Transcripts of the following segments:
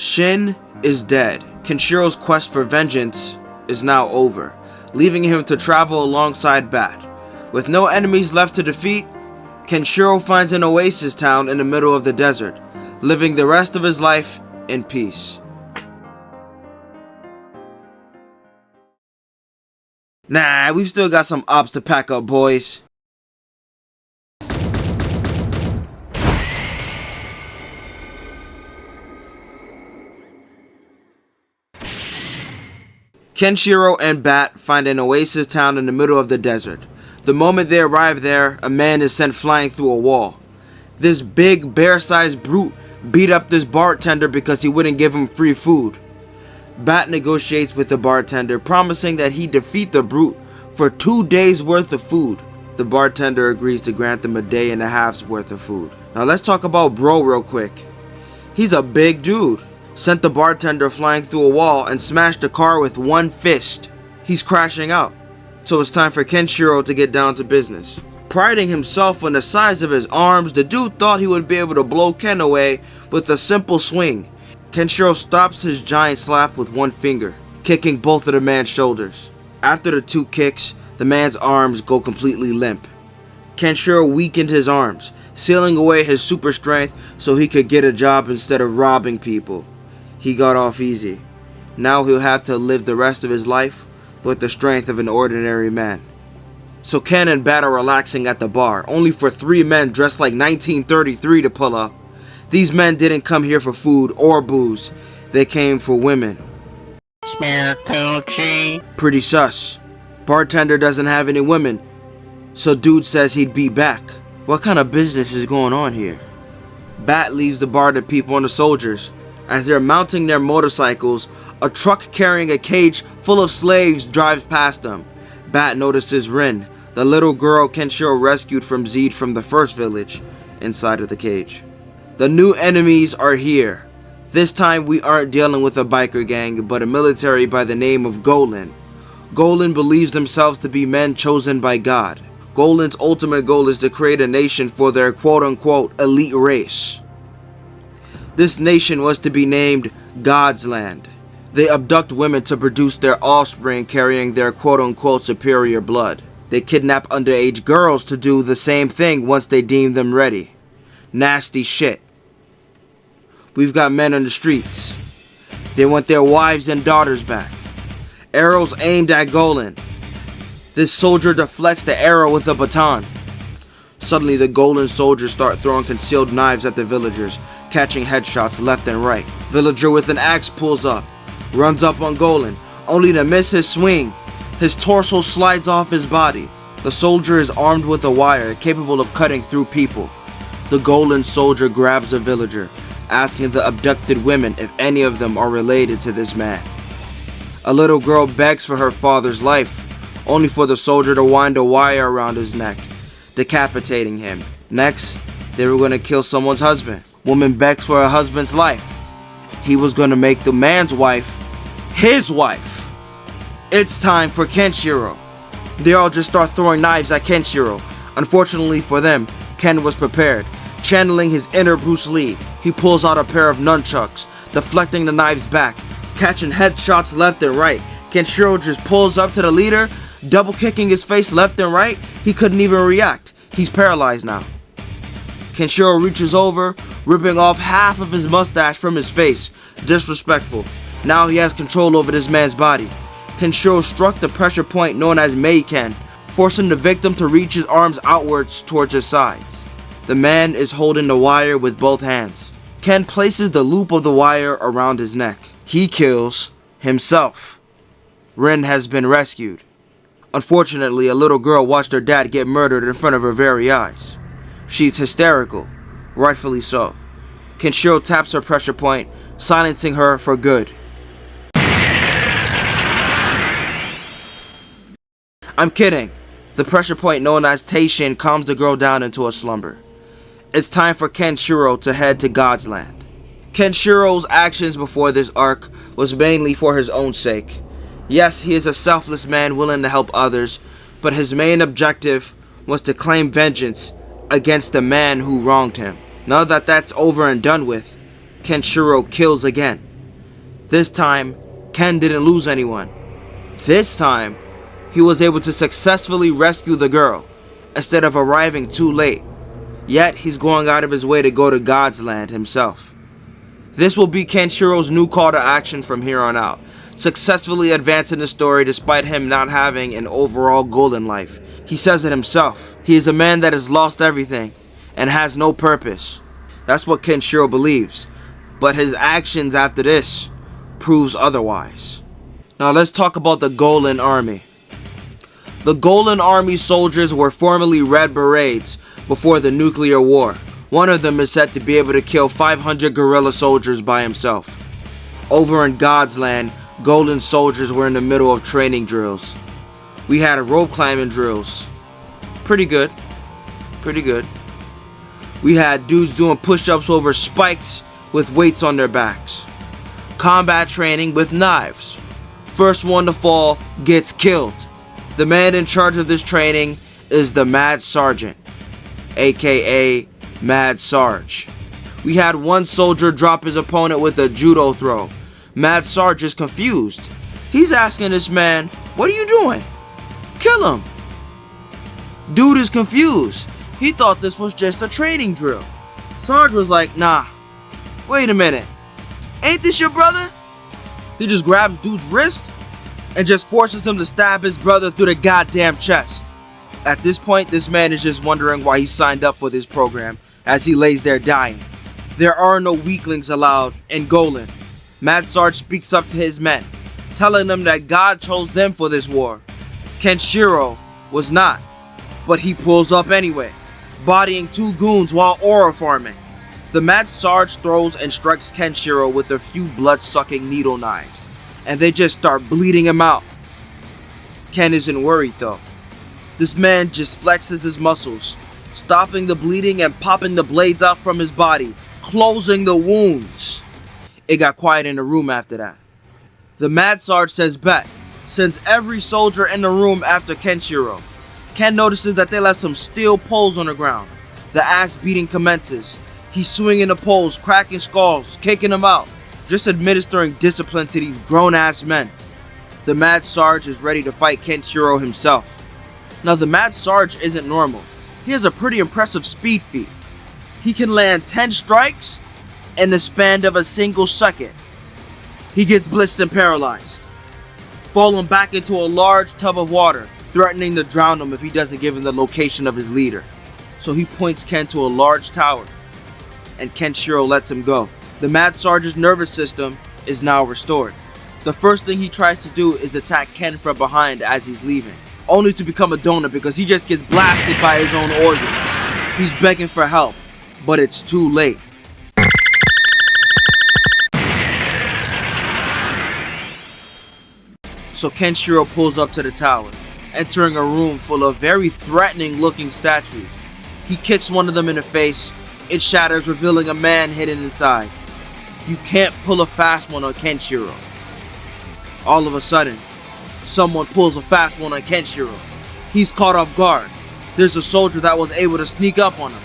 Shin is dead. Kenshiro's quest for vengeance is now over, leaving him to travel alongside Bat. With no enemies left to defeat, Kenshiro finds an oasis town in the middle of the desert, living the rest of his life in peace. Nah, we've still got some ops to pack up, boys. Kenshiro and Bat find an oasis town in the middle of the desert. The moment they arrive there, a man is sent flying through a wall. This big, bear-sized brute beat up this bartender because he wouldn't give him free food. Bat negotiates with the bartender, promising that he'd defeat the brute for 2 days worth of food. The bartender agrees to grant them a day and a half's worth of food. Now let's talk about Bro real quick. He's a big dude. Sent the bartender flying through a wall and smashed the car with one fist. He's crashing out. So it's time for Kenshiro to get down to business. Priding himself on the size of his arms, the dude thought he would be able to blow Ken away with a simple swing. Kenshiro stops his giant slap with one finger, kicking both of the man's shoulders. After the 2 kicks, the man's arms go completely limp. Kenshiro weakened his arms, sealing away his super strength so he could get a job instead of robbing people. He got off easy. Now he'll have to live the rest of his life with the strength of an ordinary man. So Ken and Bat are relaxing at the bar, only for 3 men dressed like 1933 to pull up. These men didn't come here for food or booze. They came for women. Smear coochie. Pretty sus. Bartender doesn't have any women, so dude says he'd be back. What kind of business is going on here? Bat leaves the bar to peep on the soldiers. As they're mounting their motorcycles, a truck carrying a cage full of slaves drives past them. Bat notices Rin, the little girl Kenshiro rescued from Zed from the first village, inside of the cage. The new enemies are here. This time we aren't dealing with a biker gang, but a military by the name of Golan. Golan believes themselves to be men chosen by God. Golan's ultimate goal is to create a nation for their quote-unquote elite race. This nation was to be named God's Land. They abduct women to produce their offspring carrying their quote-unquote superior blood. They kidnap underage girls to do the same thing once they deem them ready. Nasty shit. We've got men on the streets. They want their wives and daughters back. Arrows aimed at Golan. This soldier deflects the arrow with a baton. Suddenly the Golan soldiers start throwing concealed knives at the villagers, catching headshots left and right. Villager with an axe pulls up, runs up on Golan, only to miss his swing. His torso slides off his body. The soldier is armed with a wire capable of cutting through people. The Golan soldier grabs a villager, asking the abducted women if any of them are related to this man. A little girl begs for her father's life, only for the soldier to wind a wire around his neck, decapitating him. Next, they were going to kill someone's husband. Woman begs for her husband's life. He was going to make the man's wife his wife. It's time for Kenshiro. They all just start throwing knives at Kenshiro. Unfortunately for them, Ken was prepared. Channeling his inner Bruce Lee, he pulls out a pair of nunchucks, deflecting the knives back, catching headshots left and right. Kenshiro just pulls up to the leader, double kicking his face left and right. He couldn't even react. He's paralyzed now. Kenshiro reaches over, ripping off half of his mustache from his face. Disrespectful. Now he has control over this man's body. Kenshiro struck the pressure point known as Meiken, forcing the victim to reach his arms outwards towards his sides. The man is holding the wire with both hands. Ken places the loop of the wire around his neck. He kills himself. Rin has been rescued. Unfortunately, a little girl watched her dad get murdered in front of her very eyes. She's hysterical, rightfully so. Kenshiro taps her pressure point, silencing her for good. I'm kidding. The pressure point known as Teishin calms the girl down into a slumber. It's time for Kenshiro to head to God's Land. Kenshiro's actions before this arc was mainly for his own sake. Yes, he is a selfless man willing to help others, but his main objective was to claim vengeance against the man who wronged him. Now that that's over and done with, Kenshiro kills again. This time, Ken didn't lose anyone. This time, he was able to successfully rescue the girl, instead of arriving too late. Yet, he's going out of his way to go to God's land himself. This will be Kenshiro's new call to action from here on out, successfully advancing the story despite him not having an overall goal in life. He says it himself. He is a man that has lost everything and has no purpose. That's what Kenshiro believes, but his actions after this proves otherwise. Now let's talk about the Golan army. The Golan army soldiers were formerly Red Berets before the nuclear war. One of them is said to be able to kill 500 guerrilla soldiers by himself. Over in God's land, Golan soldiers were in the middle of training drills. We had rope climbing drills. Pretty good. We had dudes doing push-ups over spikes with weights on their backs. Combat training with knives. First one to fall gets killed. The man in charge of this training is the Mad Sergeant, aka Mad Sarge. We had one soldier drop his opponent with a judo throw. Mad Sarge is confused. He's asking this man, "What are you doing? Kill him." Dude is confused. He thought this was just a training drill. Sarge was like, "Nah, wait a minute. Ain't this your brother?" He just grabs dude's wrist and just forces him to stab his brother through the goddamn chest. At this point, this man is just wondering why he signed up for this program as he lays there dying. There are no weaklings allowed in Golan. Mad Sarge speaks up to his men, telling them that God chose them for this war. Kenshiro was not, but he pulls up anyway, bodying two goons while aura farming. The Mad Sarge throws and strikes Kenshiro with a few blood-sucking needle knives, and they just start bleeding him out. Ken isn't worried though. This man just flexes his muscles, stopping the bleeding and popping the blades out from his body, closing the wounds. It got quiet in the room after that. The Mad Sarge says bet, sends every soldier in the room after Kenshiro. Ken notices that they left some steel poles on the ground. The ass beating commences. He's swinging the poles, cracking skulls, kicking them out, just administering discipline to these grown-ass men. The Mad Sarge is ready to fight Kenshiro himself. Now the Mad Sarge isn't normal. He has a pretty impressive speed feat. He can land 10 strikes in the span of a single second. He gets blitzed and paralyzed, falling back into a large tub of water, threatening to drown him if he doesn't give him the location of his leader. So he points Ken to a large tower, and Kenshiro lets him go. The Mad Sarge's nervous system is now restored. The first thing he tries to do is attack Ken from behind as he's leaving, only to become a donut because he just gets blasted by his own organs. He's begging for help, but it's too late. So Kenshiro pulls up to the tower, entering a room full of very threatening looking statues. He kicks one of them in the face. It shatters, revealing a man hidden inside. You can't pull a fast one on Kenshiro. All of a sudden, someone pulls a fast one on Kenshiro. He's caught off guard. There's a soldier that was able to sneak up on him.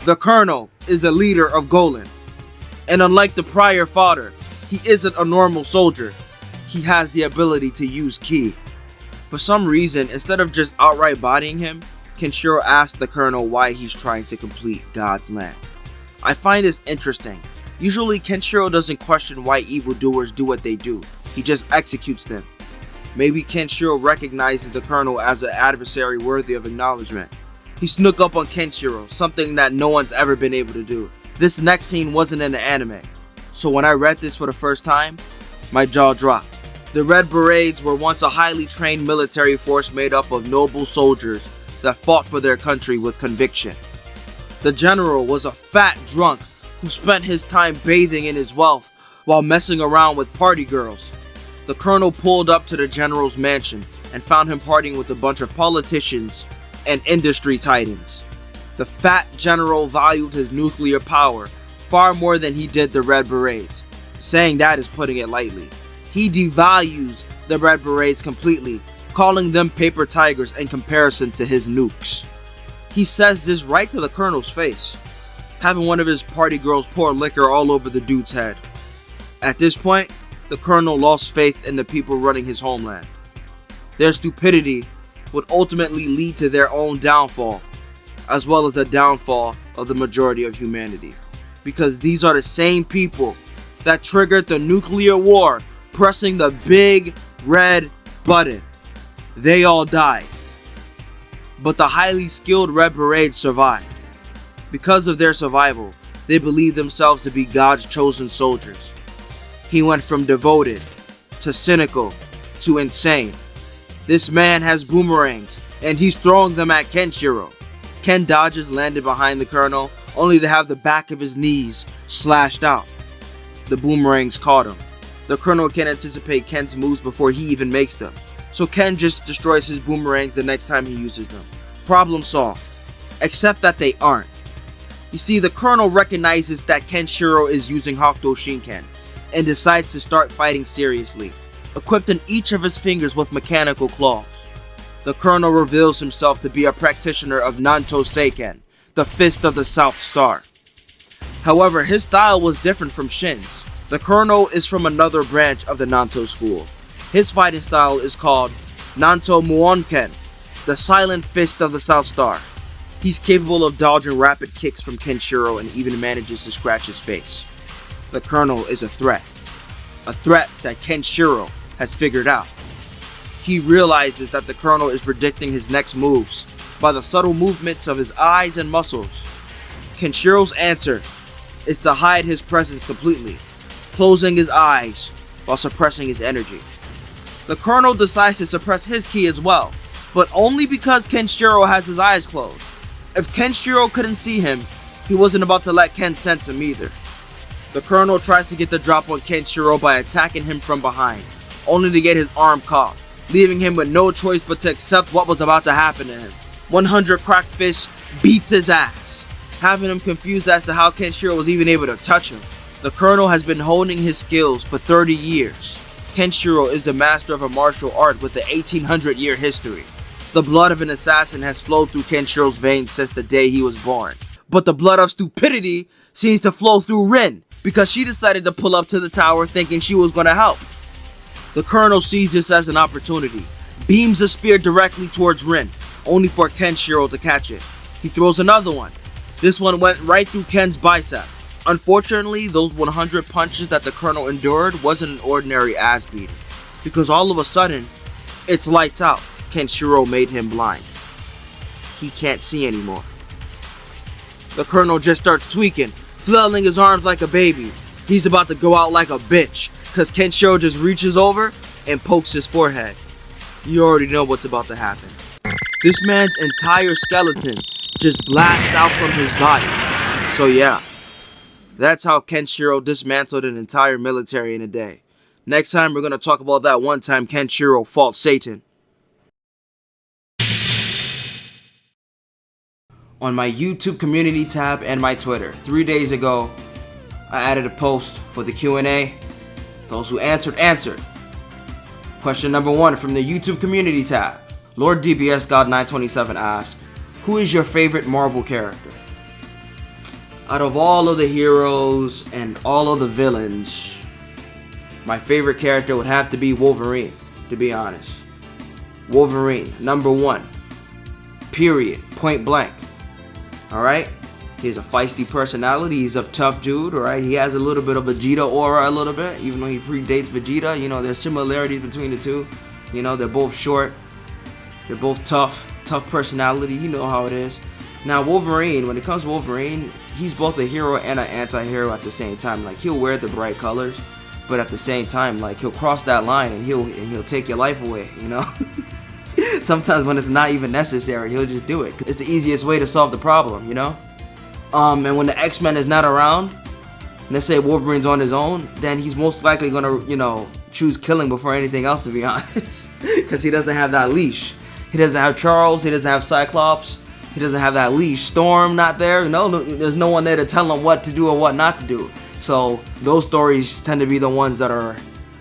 The colonel is the leader of Golan. And unlike the prior fodder, he isn't a normal soldier. He has the ability to use ki. For some reason, instead of just outright bodying him, Kenshiro asks the colonel why he's trying to complete God's land. I find this interesting. Usually Kenshiro doesn't question why evildoers do what they do. He just executes them. Maybe Kenshiro recognizes the colonel as an adversary worthy of acknowledgement. He snuck up on Kenshiro, something that no one's ever been able to do. This next scene wasn't in the anime, so when I read this for the first time, my jaw dropped. The Red Berets were once a highly trained military force made up of noble soldiers that fought for their country with conviction. The general was a fat drunk who spent his time bathing in his wealth while messing around with party girls. The colonel pulled up to the general's mansion and found him partying with a bunch of politicians and industry titans. The fat general valued his nuclear power far more than he did the Red Berets. Saying that is putting it lightly. He devalues the Red Berets completely, calling them paper tigers in comparison to his nukes. He says this right to the colonel's face, having one of his party girls pour liquor all over the dude's head. At this point, the Colonel lost faith in the people running his homeland. Their stupidity would ultimately lead to their own downfall, as well as the downfall of the majority of humanity. Because these are the same people that triggered the nuclear war, pressing the big red button. They all died. But the highly skilled Red Berets survived. Because of their survival, they believed themselves to be God's chosen soldiers. He went from devoted to cynical to insane. This man has boomerangs and he's throwing them at Kenshiro. Ken dodges, landed behind the Colonel, only to have the back of his knees slashed out. The boomerangs caught him. The Colonel can anticipate Ken's moves before he even makes them, so Ken just destroys his boomerangs the next time he uses them. Problem solved. Except that they aren't. You see, the Colonel recognizes that Kenshiro is using Hakuto Shinken and decides to start fighting seriously, equipped in each of his fingers with mechanical claws. The Colonel reveals himself to be a practitioner of Nanto Seiken, the Fist of the South Star. However, his style was different from Shin's. The Colonel is from another branch of the Nanto school. His fighting style is called Nanto Muonken, the Silent Fist of the South Star. He's capable of dodging rapid kicks from Kenshiro and even manages to scratch his face. The Colonel is a threat that Kenshiro has figured out. He realizes that the Colonel is predicting his next moves by the subtle movements of his eyes and muscles. Kenshiro's answer is to hide his presence completely, closing his eyes while suppressing his energy. The Colonel decides to suppress his ki as well, but only because Kenshiro has his eyes closed. If Kenshiro couldn't see him, he wasn't about to let Ken sense him either. The Colonel tries to get the drop on Kenshiro by attacking him from behind, only to get his arm caught, leaving him with no choice but to accept what was about to happen to him. 100 cracked fists beats his ass, having him confused as to how Kenshiro was even able to touch him. The Colonel has been honing his skills for 30 years. Kenshiro is the master of a martial art with an 1800-year history. The blood of an assassin has flowed through Kenshiro's veins since the day he was born. But the blood of stupidity seems to flow through Rin, because she decided to pull up to the tower thinking she was going to help. The Colonel sees this as an opportunity, beams a spear directly towards Rin, only for Kenshiro to catch it. He throws another one. This one went right through Ken's bicep. Unfortunately, those 100 punches that the Colonel endured wasn't an ordinary ass beating, because all of a sudden, it's lights out. Kenshiro made him blind. He can't see anymore. The Colonel just starts tweaking, flailing his arms like a baby. He's about to go out like a bitch, because Kenshiro just reaches over and pokes his forehead. You already know what's about to happen. This man's entire skeleton just blasts out from his body. So yeah, that's how Kenshiro dismantled an entire military in a day. Next time we're going to talk about that one time Kenshiro fought Satan. On my YouTube community tab and my Twitter, 3 days ago, I added a post for the Q&A. Those who answered. Question number 1 from the YouTube community tab. Lord DBS God 927 asks, who is your favorite Marvel character? Out of all of the heroes and all of the villains, my favorite character would have to be Wolverine, to be honest. Wolverine, number 1. Period. Point blank. Alright? He has a feisty personality. He's a tough dude, alright? He has a little bit of Vegeta aura a little bit, even though he predates Vegeta. You know, there's similarities between the two. You know, they're both short. They're both tough personality. You know how it is. Now, Wolverine, when it comes to Wolverine, he's both a hero and an anti-hero at the same time. Like, he'll wear the bright colors, but at the same time, like, he'll cross that line and he'll take your life away, you know? Sometimes when it's not even necessary, he'll just do it. It's the easiest way to solve the problem, you know? And when the X-Men is not around, let's say Wolverine's on his own, then he's most likely gonna, you know, choose killing before anything else, to be honest. Because he doesn't have that leash. He doesn't have Charles, he doesn't have Cyclops, he doesn't have that leash. Storm not there, there's no one there to tell him what to do or what not to do. So those stories tend to be the ones that are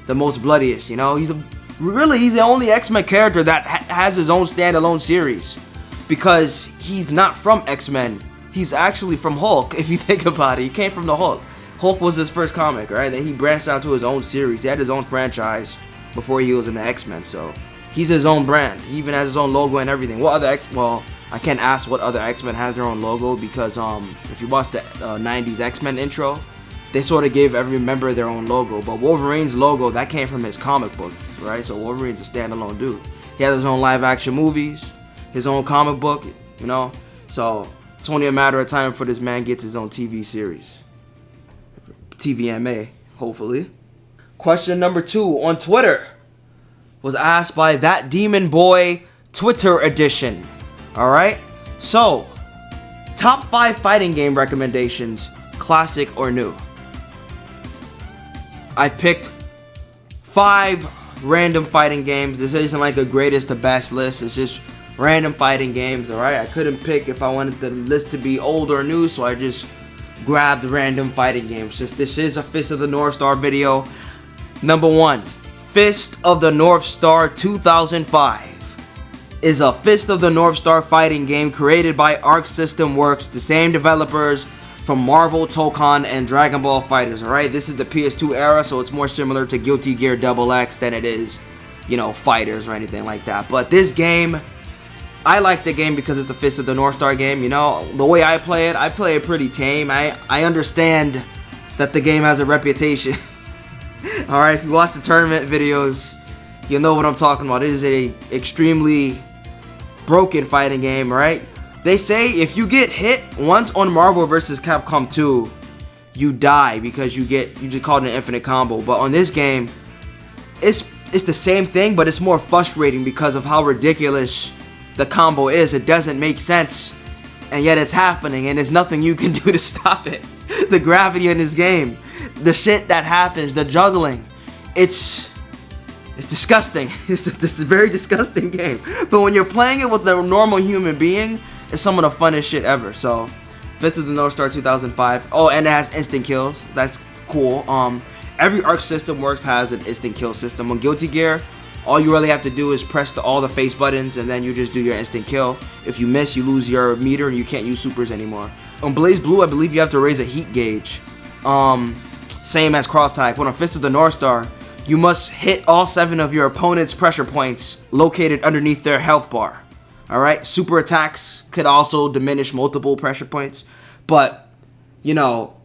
the most bloodiest, you know? He's the only X-Men character that has his own standalone series, because he's not from X-Men. He's actually from Hulk, if you think about it. He came from the Hulk. Hulk was his first comic, right? Then he branched out to his own series. He had his own franchise before he was in the X-Men, so he's his own brand. He even has his own logo and everything. Well, I can't ask what other X-Men has their own logo because if you watch the 90s X-Men intro, they sort of gave every member their own logo. But Wolverine's logo, that came from his comic book, right? So Wolverine's a standalone dude. He has his own live action movies, his own comic book, you know? So it's only a matter of time before this man gets his own TV series. TVMA, hopefully. Question number 2 on Twitter was asked by That Demon Boy Twitter edition. Alright? So, top 5 fighting game recommendations, classic or new. I picked 5 random fighting games. This isn't like a greatest to best list. It's just random fighting games, alright? I couldn't pick if I wanted the list to be old or new, so I just grabbed random fighting games. Since this is a Fist of the North Star video, number 1, Fist of the North Star 2005 is a Fist of the North Star fighting game created by Arc System Works, the same developers from Marvel, Tokon, and Dragon Ball FighterZ, alright? This is the PS2 era, so it's more similar to Guilty Gear XX than it is, you know, FighterZ or anything like that. But this game, I like the game because it's the Fist of the North Star game, you know? The way I play it pretty tame. I understand that the game has a reputation. Alright, if you watch the tournament videos, you'll know what I'm talking about. It is a extremely broken fighting game, right? They say if you get hit once on Marvel vs. Capcom 2, you die because you just call it an infinite combo. But on this game, it's the same thing, but it's more frustrating because of how ridiculous the combo is. It doesn't make sense, and yet it's happening, and there's nothing you can do to stop it. The gravity in this game, the shit that happens, the juggling, it's disgusting. It's a very disgusting game. But when you're playing it with a normal human being, it's some of the funnest shit ever. So, Fist of the North Star 2005. Oh, and it has instant kills. That's cool. Every Arc System Works has an instant kill system. On Guilty Gear, all you really have to do is press all the face buttons, and then you just do your instant kill. If you miss, you lose your meter, and you can't use supers anymore. On Blaze Blue, I believe you have to raise a heat gauge. Same as cross type. But on Fist of the North Star, you must hit all 7 of your opponent's pressure points located underneath their health bar. Alright, super attacks could also diminish multiple pressure points, but, you know,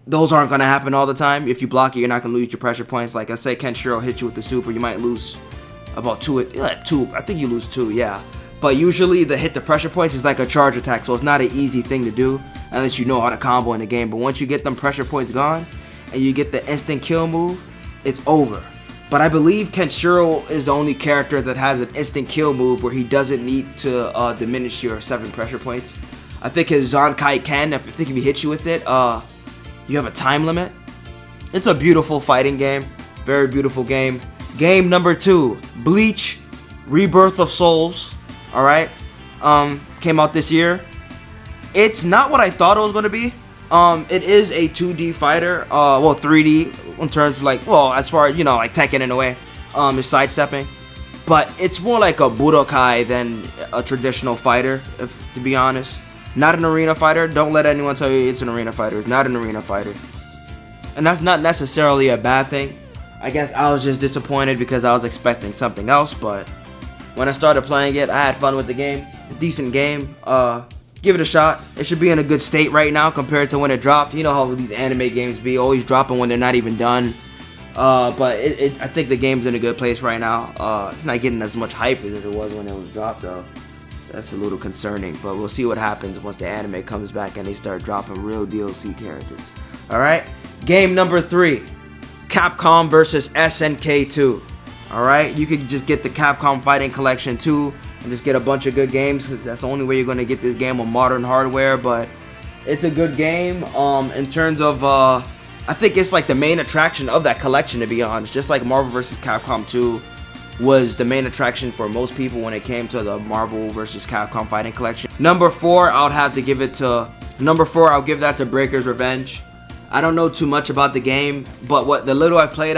those aren't going to happen all the time. If you block it, you're not going to lose your pressure points. Like, let's say Kenshiro hits you with the super, you might lose about 2, I think you lose 2, yeah. But usually the hit the pressure points is like a charge attack, so it's not an easy thing to do unless you know how to combo in the game. But once you get them pressure points gone, and you get the instant kill move, it's over. But I believe Kenshiro is the only character that has an instant kill move where he doesn't need to diminish your 7 pressure points. I think his Zankai can, if he hits you with it, you have a time limit. It's a beautiful fighting game. Very beautiful game. Game number 2, Bleach Rebirth of Souls. Alright. Came out this year. It's not what I thought it was going to be. It is a 2D fighter. Well, 3D in terms of like, well, as far as, you know, like Tekken in a way. It's sidestepping. But it's more like a Budokai than a traditional fighter, to be honest. Not an arena fighter. Don't let anyone tell you it's an arena fighter. It's not an arena fighter. And that's not necessarily a bad thing. I guess I was just disappointed because I was expecting something else. But when I started playing it, I had fun with the game. Decent game. Give it a shot. It should be in a good state right now compared to when it dropped. You know how these anime games be, always dropping when they're not even done. But I think the game's in a good place right now. It's not getting as much hype as it was when it was dropped, though. That's a little concerning, but we'll see what happens once the anime comes back and they start dropping real DLC characters. Alright? Game number 3. Capcom vs. SNK 2. Alright? You could just get the Capcom Fighting Collection 2 and just get a bunch of good games. That's the only way you're going to get this game on modern hardware, but it's a good game. In terms of, I think it's like the main attraction of that collection, to be honest. Just like Marvel vs. Capcom 2 was the main attraction for most people when it came to the Marvel vs. Capcom Fighting Collection. Number 4, I'll give that to Breaker's Revenge. I don't know too much about the game, but the little I've played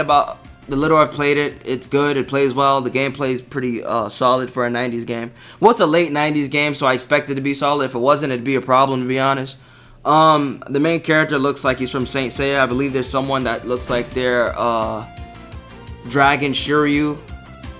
it, it's good, it plays well, the gameplay is pretty solid for a 90s game. Well, it's a late 90s game, so I expect it to be solid. If it wasn't, it'd be a problem, to be honest. The main character looks like he's from Saint Seiya. I believe there's someone that looks like they're Dragon Shiryu,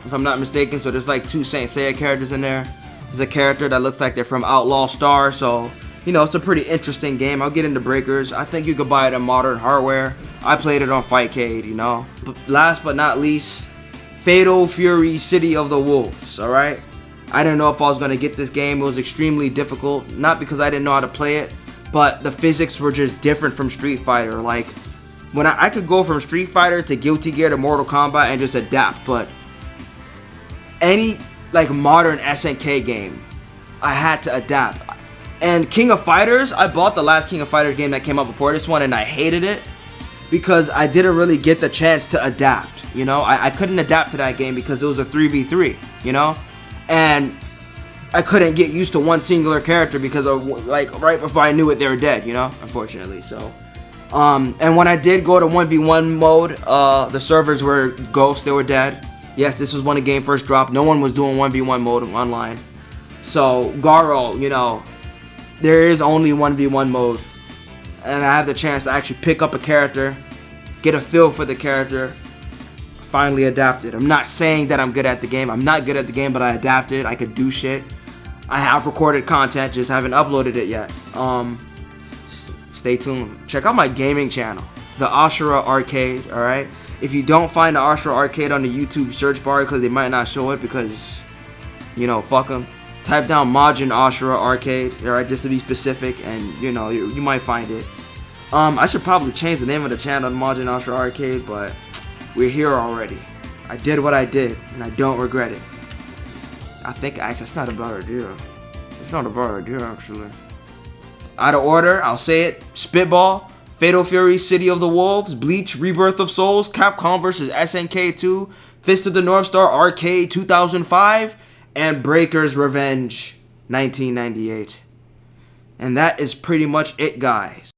if I'm not mistaken. So there's like 2 Saint Seiya characters in there. There's a character that looks like they're from Outlaw Star. So, you know, it's a pretty interesting game. I'll get into Breakers. I think you could buy it on modern hardware. I played it on Fightcade, you know. But last but not least, Fatal Fury City of the Wolves, alright? I didn't know if I was going to get this game. It was extremely difficult. Not because I didn't know how to play it, but the physics were just different from Street Fighter. Like, when I could go from Street Fighter to Guilty Gear to Mortal Kombat and just adapt, but any like modern SNK game, I had to adapt. And King of Fighters, I bought the last King of Fighters game that came out before this one, and I hated it because I didn't really get the chance to adapt. You know, I couldn't adapt to that game because it was a 3v3, you know, and I couldn't get used to one singular character because of, like, right before I knew it, they were dead, you know, unfortunately. So and when I did go to 1v1 mode, the servers were ghosts, they were dead. Yes, this was when the game first dropped. No one was doing 1v1 mode online. So Garo, you know, there is only 1v1 mode, and I have the chance to actually pick up a character, get a feel for the character, finally adapted. I'm not saying that I'm good at the game. I'm not good at the game, but I adapted. I could do shit. I have recorded content, just haven't uploaded it yet. Stay tuned. Check out my gaming channel, the Ashura Arcade, alright? If you don't find the Ashura Arcade on the YouTube search bar, because they might not show it because, you know, fuck them, type down Majin Ashura Arcade, alright, just to be specific, and, you know, you might find it. I should probably change the name of the channel to Majin Ashura Arcade, but we're here already. I did what I did, and I don't regret it. I think, actually, it's not a bad idea. It's not a bad idea, actually. Out of order, I'll say it. Spitball, Fatal Fury, City of the Wolves, Bleach, Rebirth of Souls, Capcom vs. SNK 2, Fist of the North Star Arcade 2005, and Breakers Revenge 1998. And that is pretty much it, guys.